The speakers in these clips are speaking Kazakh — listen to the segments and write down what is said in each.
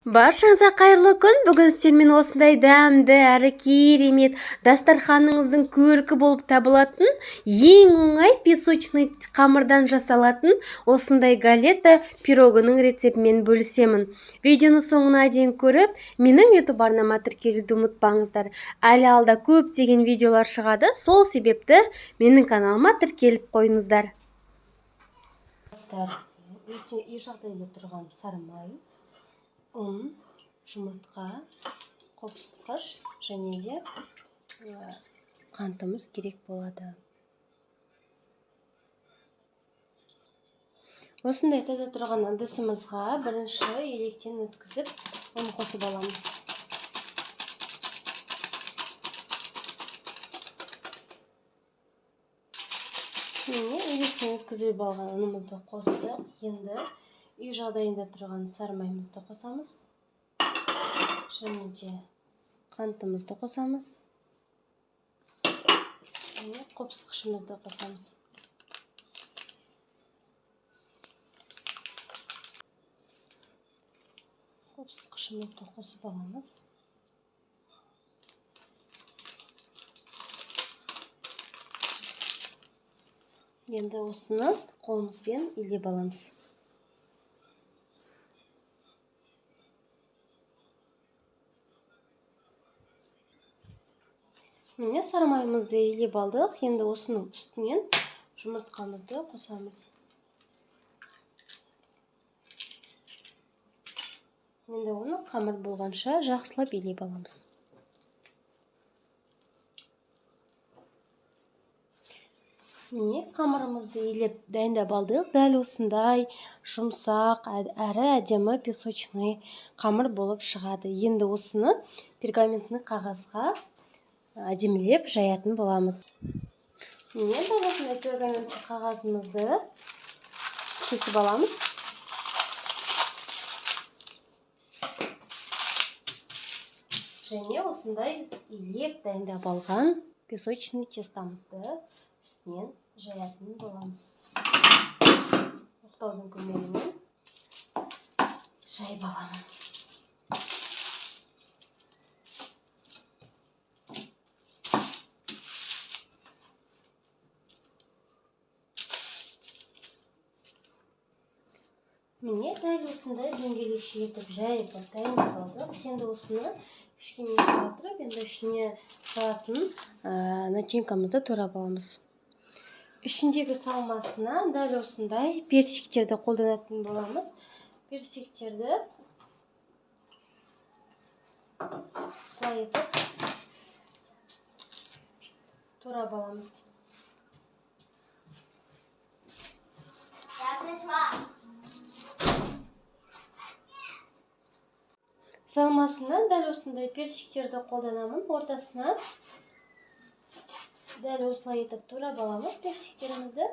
Баршаңызға қайырлы күн. Бүгін сіздермен осындай дәмді әрі керемет дастарханыңыздың көркі болып табылатын ең оңай песочный қамырдан жасалатын осындай галета пирогының рецептімен бөлісемін. Видеоны соңына дейін көріп, менің YouTube арнама тіркелуді ұмытпаңыздар. Әлі алда көптеген видеолар шығады, сол себепті менің каналыма тіркеліп қойыңыздар. Үй жағдайда тұрған сары май, ұн, жұмыртқа, қопсытқыш және де қантымыз керек болады. Осындай таза тұрған ыдысымызға бірінші електен өткізіп, оны қосып аламыз. Електен өткізіп алған ұнымызды қостық. Енді үй жағдайында тұрған сары майымызды қосамыз. Және де қантымызды қосамыз. Және қопсытқышымызды қосамыз. Қопсытқышымызды қосып аламыз. Енді осыны қолымызбен илеп аламыз. Міне сары майымызды илеп алдық. Енді осының үстінен жұмыртқамызды қосамыз. Енді оны қамыр болғанша жақсылап илеп аламыз. Міне қамырымызды илеп дайындап алдық. Дәл осындай жұмсақ, әрі әдемі песочный қамыр болып шығады. Енді осыны пергаментный қағазға әдемілеп жаятын боламыз. Міне дәл осындай пергаментный қағазымызды кесіп аламыз. Және осындай илеп дайындап алған песочный тестамызды үстінен жаятын боламыз. Оқтаудың көмегімен жайып аламын. Міне дәл осындай дөңгелекше етіп жайып дайындап алдық. Енді осыны кішкене қатырып, енді ішіне салатын начинкамызды турап аламыз. Ішіндегі салмасына дәл осындай персиктерді қолданатын боламыз. Персиктерді слай етіп турап аламыз. Салмасына дәл осындай персиктерді қолданамын. Ортасына дәл осылай етіп турап аламыз персиктерімізді.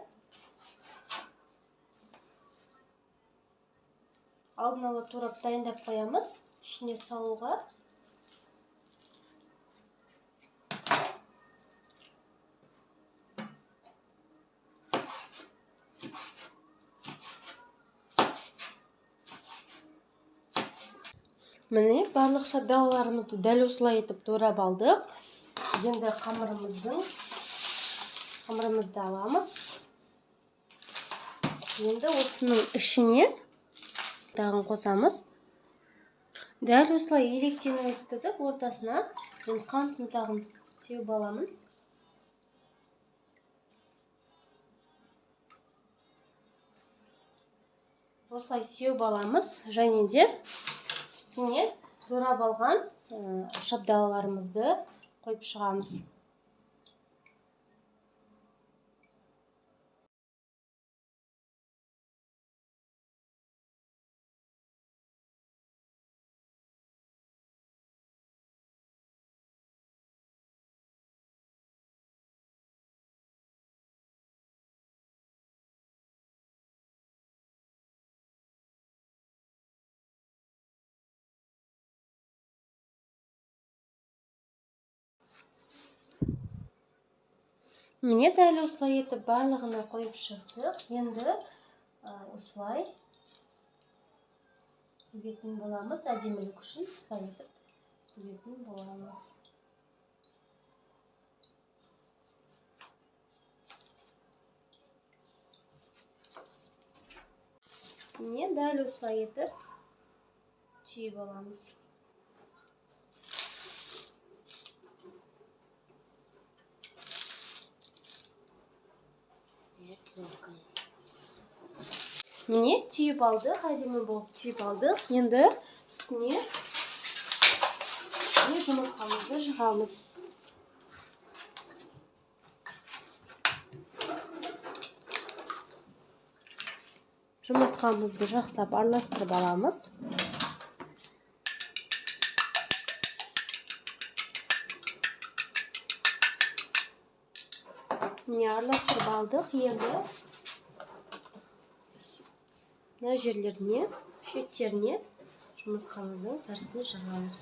Алдын ала турап дайындап қоямыз ішіне салуға. Міне барлық шабдаларымызды дәл осылай етіп турап алдық. Енді қамырымызды аламыз. Енді осының ішіне тағын қосамыз. Дәл осылай електен өткізіп, ортасына қантын тағын сеуіп аламын. Осылай сеуіп аламыз. Және де үстіне турап алған шабдаларымызды қойып шығамыз. Міне дәл осылай етіп барлығына қойып шықтық. Енді осылай төгетін боламыз. Әдемілік үшін осылай етіп төгетін боламыз. Міне дәл осылай етіп түйіп аламыз. Міне түйіп алдық, әдемі болып түйіп алдық. Енді үстіне жұмыртқамызды жағамыз. Жұмыртқамызды жақсылап араластырып аламыз. Міне араластырып алдық. Енді мына жерлеріне, шеттеріне жұмыртқамыздың сарысын жағамыз.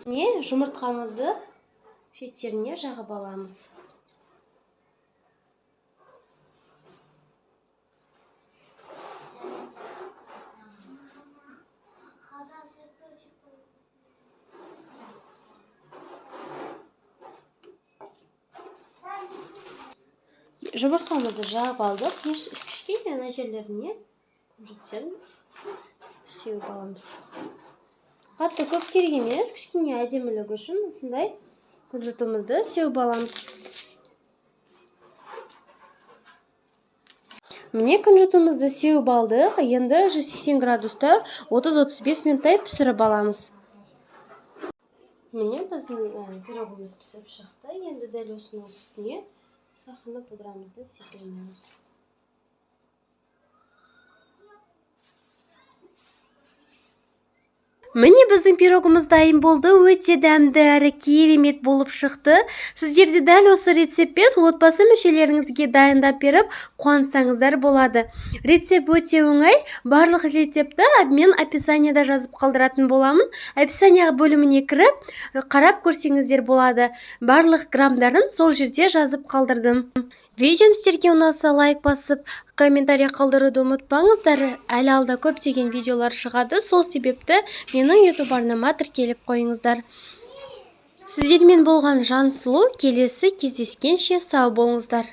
Міне жұмыртқамызды шеттеріне жағып аламыз. Жұмыртқамызды жағып алдық. Кішкене ана жерлеріне күнжіттерін сеуіп аламыз. Қатты көп керек емес, кішкене әдемілік үшін осындай күнжітімізді сеуіп аламыз. Міне күнжітімізді сеуіп алдық. Енді 180 градуста 30-35 минуттай пісіріп аламыз. Міне біздің пирогымыз пісіп шықты. Енді дәл осының үстіне сахарный пудрамызды секіреміз. Міне біздің пирогымыз дайын болды. Өте дәмді әрі керемет болып шықты. Сіздер де дәл осы рецептпен отбасы мүшелеріңізге дайындап беріп қуансаңыздар болады. Рецепт өте оңай. Барлық рецепті мен описанияда жазып қалдыратын боламын. Описания бөліміне кіріп, қарап көрсеңіздер болады. Барлық граммдарын сол жерде жазып қалдырдым. Видеом сіздерге ұнаса лайк басып, комментарий қалдыруды ұмытпаңыздар. Әлі алда көптеген видеолар шығады. Сол себепті менің YouTube арнама тіркеліп қойыңыздар. Сіздермен болған Жансұлу. Келесі кездескенше сау болыңыздар.